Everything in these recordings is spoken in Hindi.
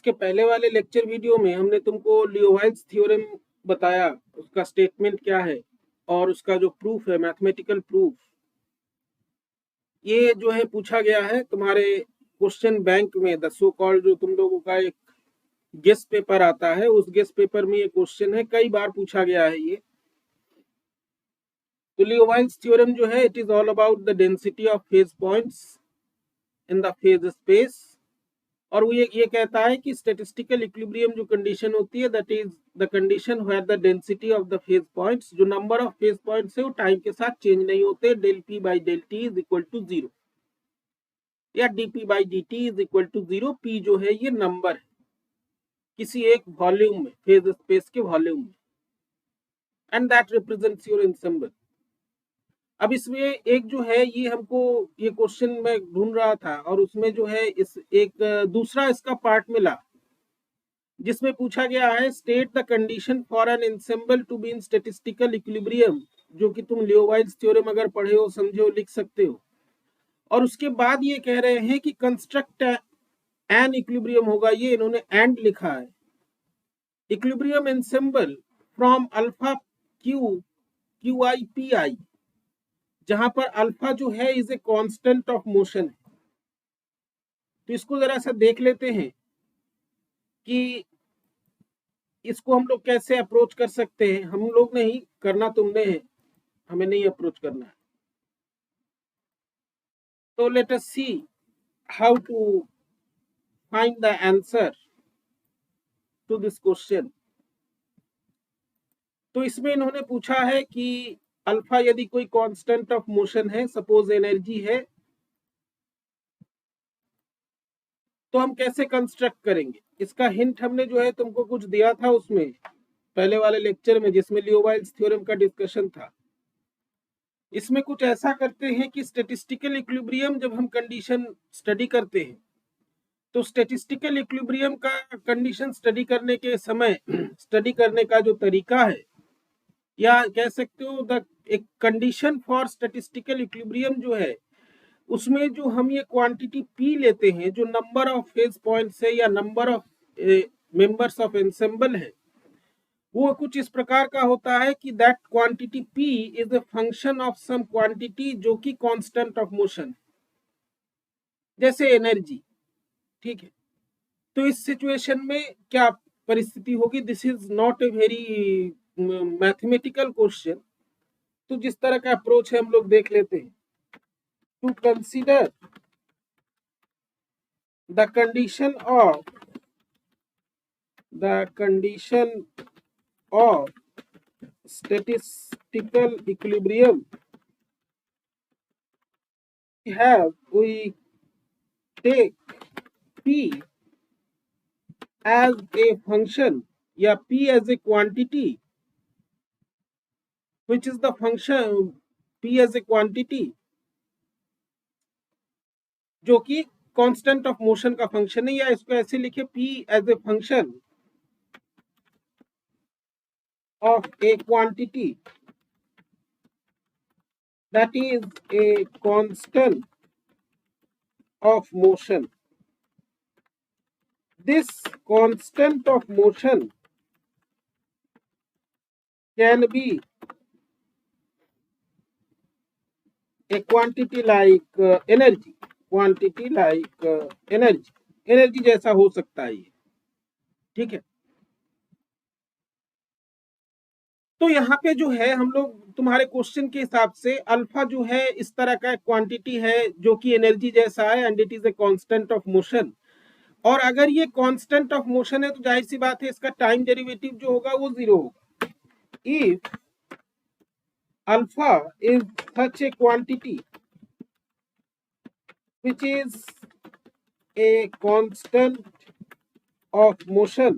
इसके पहले वाले लेक्चर वीडियो में हमने तुमको लियोवाइल्स थ्योरम बताया, उसका स्टेटमेंट क्या है और उसका जो प्रूफ है, मैथमेटिकल प्रूफ, ये जो है पूछा गया है तुम्हारे क्वेश्चन बैंक में। द सो कॉल्ड जो तुम लोगों का एक गेस्ट पेपर आता है, उस गेस्ट पेपर में ये क्वेश्चन है, कई बार पूछा गया है ये। तो लियोवाइल्स थ्योरम जो है, it is all about the density of phase points in the phase space. और वो ये कहता है कि स्टैटिस्टिकल इक्विलिब्रियम जो कंडीशन होती है, that is the condition where the density of the phase points, जो नंबर ऑफ फेज पॉइंट्स है वो टाइम के साथ चेंज नहीं होते, del P by del T is equal to 0 या D P by D T is equal to 0। P जो है ये नंबर है किसी एक वॉल्यूम में, फेज स्पेस के वॉल्यूम में, and that represents your ensemble. अब इसमें एक जो है ये हमको ये क्वेश्चन मैं ढूंढ रहा था और उसमें जो है इस एक दूसरा इसका पार्ट मिला जिसमें पूछा गया है state the condition for an ensemble to be in statistical equilibrium, जो कि तुम लियोवाइल्स थ्योरम अगर पढ़े हो, समझे हो, लिख सकते हो। और उसके बाद ये कह रहे हैं कि कंस्ट्रक्ट एन इक्विलिब्रियम होगा, ये इन्होंने एंड लिखा है, equilibrium ensemble from alpha Q I P I, जहां पर अल्फा जो है is a constant of motion है। तो इसको जरा सा देख लेते हैं कि इसको हम लोग कैसे अप्रोच कर सकते हैं। हम लोग नहीं करना, तुमने है, हमें नहीं अप्रोच करना है। तो let us see how to find the answer to this question. तो इसमें इन्होंने पूछा है कि अल्फा यदि कोई कांस्टेंट ऑफ मोशन है, सपोज एनर्जी है, तो हम कैसे कंस्ट्रक्ट करेंगे। इसका हिंट हमने जो है तुमको कुछ दिया था उसमें पहले वाले लेक्चर में, जिसमें लियोवाइल्स थ्योरम का डिस्कशन था। इसमें कुछ ऐसा करते हैं कि स्टैटिस्टिकल इक्विलिब्रियम जब हम कंडीशन स्टडी करते हैं, तो स्टैटिस्टिकल इक्विलिब्रियम का कंडीशन स्टडी करने के समय स्टडी करने का जो तरीका है, या कह सकते हो द एक कंडीशन फॉर स्टैटिस्टिकल इक्विलिब्रियम जो है, उसमें जो हम ये क्वांटिटी पी लेते हैं, जो नंबर ऑफ फेज पॉइंट्स है या number of members of ensemble है, वो कुछ इस प्रकार का होता है कि that quantity P is a function of some quantity जो कि कांस्टेंट ऑफ मोशन, जैसे एनर्जी। ठीक है, तो इस सिचुएशन में क्या परिस्थिति होगी। This is not a very mathematical question, तो जिस तरह का अप्रोच है हम लोग देख लेते हैं। To consider the condition of statistical equilibrium, we take p as a function या p as a quantity, which is the function p as a quantity जो कि कांस्टेंट ऑफ मोशन का फंक्शन है, या इसको ऐसे लिखे p as a function of a quantity that is a constant of motion. This constant of motion can be a quantity like energy, energy जैसा हो सकता है ये। ठीक है, तो यहाँ पे जो है हम लोग तुम्हारे क्वेश्चन के हिसाब से अल्फा जो है इस तरह का क्वांटिटी है जो कि एनर्जी जैसा है, and it is a constant of motion. और अगर ये कांस्टेंट ऑफ मोशन है तो जाहिर सी बात है इसका टाइम डेरिवेटिव जो होगा वो 0 होगा। If alpha is such A quantity which is a constant of motion,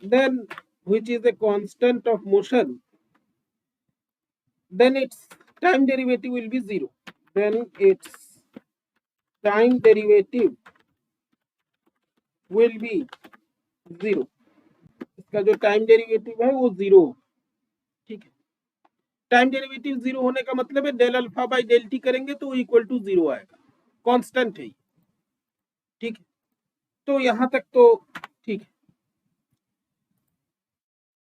then which is a constant of motion, then its time derivative will be 0. Then its time derivative will be 0. इसका जो टाइम डेरिवेटिव है वो 0। ठीक है, टाइम डेरिवेटिव 0 होने का मतलब है del alpha by del T करेंगे तो इक्वल टू 0 आएगा, कांस्टेंट है। ठीक है, तो यहां तक तो ठीक है।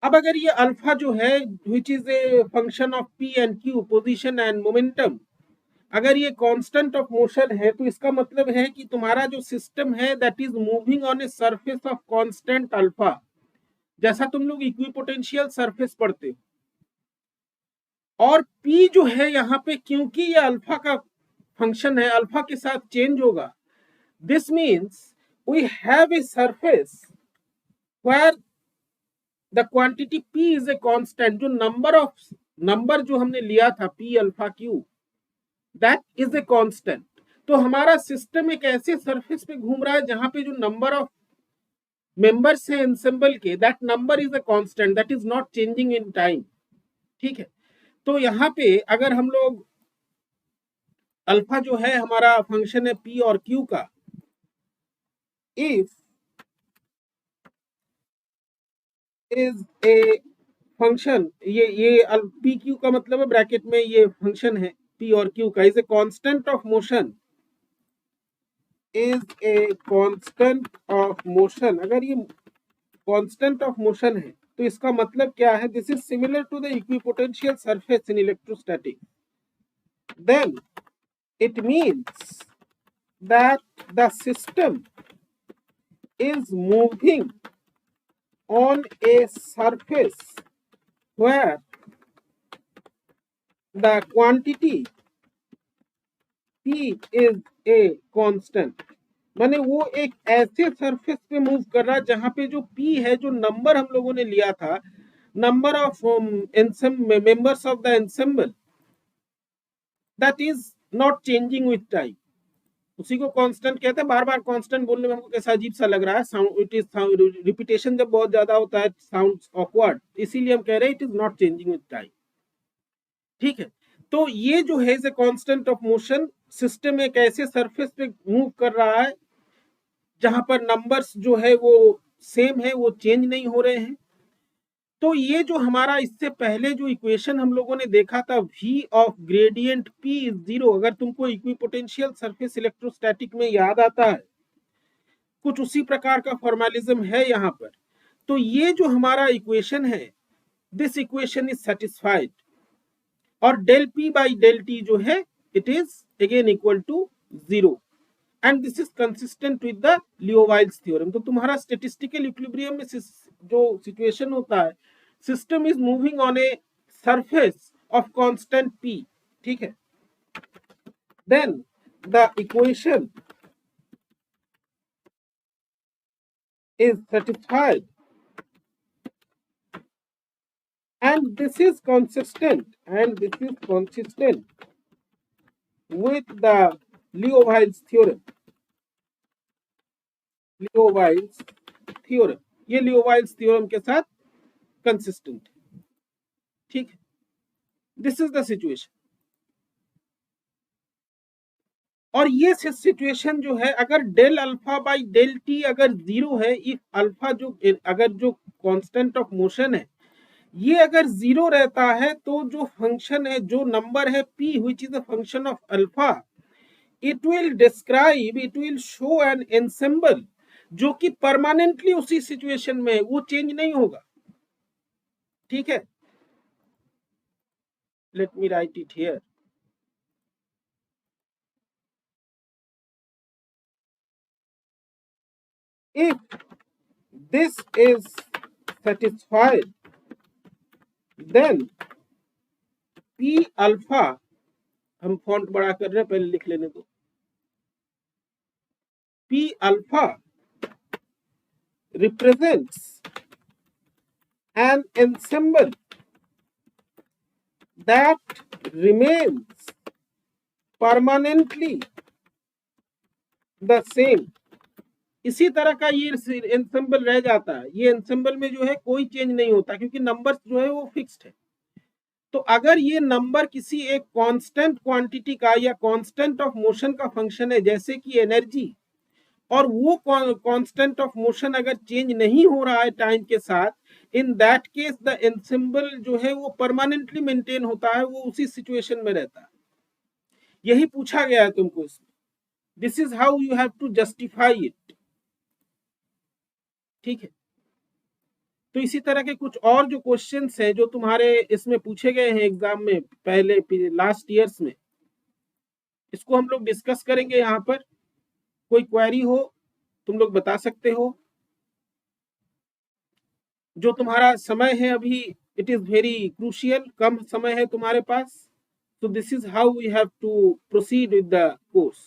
अब अगर ये अल्फा जो है which is a function of P and Q, position and momentum, अगर ये कांस्टेंट ऑफ मोशन है तो इसका मतलब है कि तुम्हारा जो सिस्टम है that is moving on a surface of constant alpha, जैसा तुम लोग इक्विपोटेंशियल सरफेस पढ़ते हो। और P जो है यहाँ पे, क्योंकि ये अल्फा का फंक्शन है, अल्फा के साथ चेंज होगा, this means we have a surface where the quantity P is a constant, जो नंबर जो हमने लिया था P alpha Q, that is a constant. तो हमारा सिस्टम एक ऐसे सरफेस पे घूम रहा है जहां पे जो नंबर ऑफ मेंबर्स है एंसेंबल के, that number is a constant that is not changing in time. ठीक है, तो यहाँ पे अगर हम लोग अल्फा जो है हमारा फंक्शन है P और Q का, इफ इज ए फंक्शन, ये P Q का मतलब है ब्रैकेट में ये फंक्शन है P और Q का, is a constant of motion, is a constant of motion, अगर ये कांस्टेंट ऑफ मोशन है तो इसका मतलब क्या है, this is similar to the equipotential surface in electrostatic, then it means that the system is moving on a surface where the quantity P is a constant, माने वो एक ऐसे सरफेस पे मूव कर रहा है जहां पे जो P है, जो नंबर हम लोगों ने लिया था, number of members of the ensemble, that is not changing with time. उसी को कांस्टेंट कहते हैं। बार बार कांस्टेंट बोलने में हमको कैसा अजीब सा लग रहा है, साउंड इट इज रिपीटेशन जब बहुत ज्यादा होता है साउंड्स ऑकवर्ड, इसीलिए हम कह रहे हैं it is not changing with time. ठीक है, तो ये जो है a constant of motion, system एक ऐसे सरफेस पे मूव कर रहा है जहां पर नंबर्स जो है वो सेम है, वो चेंज नहीं हो रहे हैं। तो ये जो हमारा इससे पहले जो इक्वेशन हम लोगों ने देखा था v of gradient p is 0, अगर तुमको इक्विपोटेंशियल सरफेस इलेक्ट्रोस्टैटिक में याद आता है, कुछ उसी प्रकार का फॉर्मेलिज्म है यहाँ पर। तो ये जो हमारा इक्वेशन है, दिस इक्वेशन इज सेटिस्फाइड, और del p by del t जो है it is again equal to 0, and this is consistent with the Liouville's theorem. तो तुम्हारा स्टैटिस्टिकल इक्विलिब्रियम में जो सिचुएशन होता है, system is moving on a surface of constant P, ठीक है, then the equation is satisfied and this is consistent with the Liouville's theorem. ये लियोवाइल्स थ्योरम के साथ कंसिस्टेंट है। ठीक है, दिस इज द सिचुएशन। और ये सिचुएशन जो है, अगर del alpha by del T अगर 0 है, इफ अल्फा अगर जो कांस्टेंट ऑफ मोशन है ये अगर 0 रहता है, तो जो फंक्शन है, जो नंबर है p which is a function of alpha, it will show N ensemble जो कि परमानेंटली उसी सिचुएशन में है, वो चेंज नहीं होगा। ठीक है, let me right it here. If this is satisfied, then P alpha, हम फॉन्ट बड़ा कर रहे हैं, पहले लिख लेने दो, P alpha represents an ensemble that remains permanently the same। इसी तरह का ये एंसेंबल रह जाता है, ये एंसेंबल में जो है कोई चेंज नहीं होता, क्योंकि नंबर्स जो है वो फिक्स्ड है। तो अगर ये नंबर किसी एक कांस्टेंट क्वांटिटी का या कांस्टेंट ऑफ मोशन का फंक्शन है, जैसे कि एनर्जी, और वो कांस्टेंट ऑफ मोशन अगर चेंज नहीं हो रहा है टाइम के साथ, in that case the ensemble जो है वो परमानेंटली मेंटेन होता है, वो उसी सिचुएशन में रहता है। यही पूछा गया है तुमको इसमें। This is how you have to justify it. ठीक है। तो इसी तरह के कुछ और जो क्वेश्चंस हैं जो तुम्हारे इसमें पूछे गए हैं एग्जाम में पहले लास्ट ईयर्स में, इसको हम लोग डिस्कस करेंगे यहाँ पर। कोई क्वेरी हो तुम लोग बता सकते हो। जो तुम्हारा समय है अभी, इट इज वेरी क्रूशियल, कम समय है तुम्हारे पास। So this is how we have to proceed with the course.